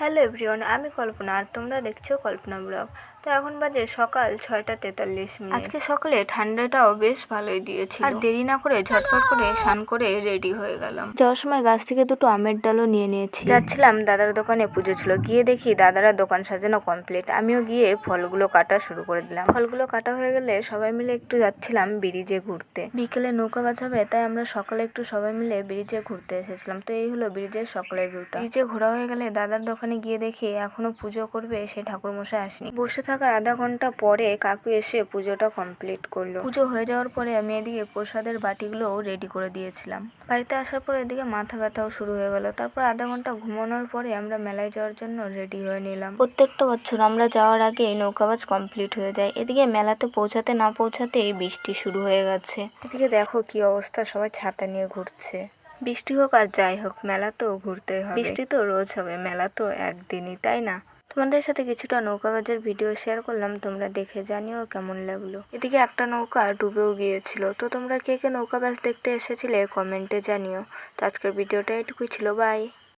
Hello everyone, আমি কল্পনা আর তোমরা দেখছো কল্পনা ব্লগ। তো এখন বাজে সকাল 6:43। আজকে সকালে ঠান্ডাটাও বেশ ভালোই দিয়েছিল, আর দেরি না করে ঝটপট করে স্নান করে রেডি হয়ে গেলাম। যাওয়ার সময় গাছ থেকে দুটো আমের ডালও নিয়ে নিয়েছি। যাচ্ছিলাম দাদার দোকানে, পুজো ছিল, গিয়ে দেখি দাদারা দোকান সাজানো কমপ্লিট। আমিও গিয়ে ফলগুলো কাটা শুরু করে দিলাম। ফলগুলো কাটা হয়ে গেলে সবাই মিলে একটু যাচ্ছিলাম ব্রিজে ঘুরতে। বিকেলে নৌকা বাজাবে, তাই আমরা সকালে একটু সবাই মিলে ব্রিজে ঘুরতে এসেছিলাম। তো এই হলো ব্রিজের সকালের ভিউটা। ব্রিজে ঘোরা হয়ে গেলে দাদার দোকানে গিয়ে দেখি এখনো পুজো করবে সে ঠাকুরমশাই আসেনি। বসে থাকার আধা ঘন্টা পরে কাকু এসে পুজোটা কমপ্লিট করলো। পুজো হয়ে যাওয়ার পরে আমি এদিকে প্রসাদের বাটিগুলো রেডি করে দিয়েছিলাম। বাড়িতে আসার পর এদিকে মাথা ব্যথাও শুরু হয়ে গেল। তারপর আধা ঘন্টা ঘুমানোর পরে আমরা মেলায় যাওয়ার জন্য রেডি হয়ে নিলাম। প্রত্যেকটা বছর আমরা যাওয়ার আগে নৌকাবাজ কমপ্লিট হয়ে যায়। এদিকে মেলাতে পৌঁছাতে না পৌঁছাতেই বৃষ্টি শুরু হয়ে গেছে। এদিকে দেখো কি অবস্থা, সবাই ছাতা নিয়ে ঘুরছে। বৃষ্টি হোক আর যাই হোক, মেলা তো ঘুরতেই হবে। বৃষ্টি তো রোজ হবে, মেলা তো একদিনই, তাই না? তোমাদের সাথে কিছুটা নৌকাবাজের ভিডিও শেয়ার করলাম, তোমরা দেখে জানিও কেমন লাগলো। এদিকে একটা নৌকা ডুবেও গিয়েছিল। তো তোমরা কে কে নৌকাবাজ দেখতে এসেছিলে কমেন্টে জানিও। তো আজকের ভিডিওটা এটুকুই ছিল, বাই।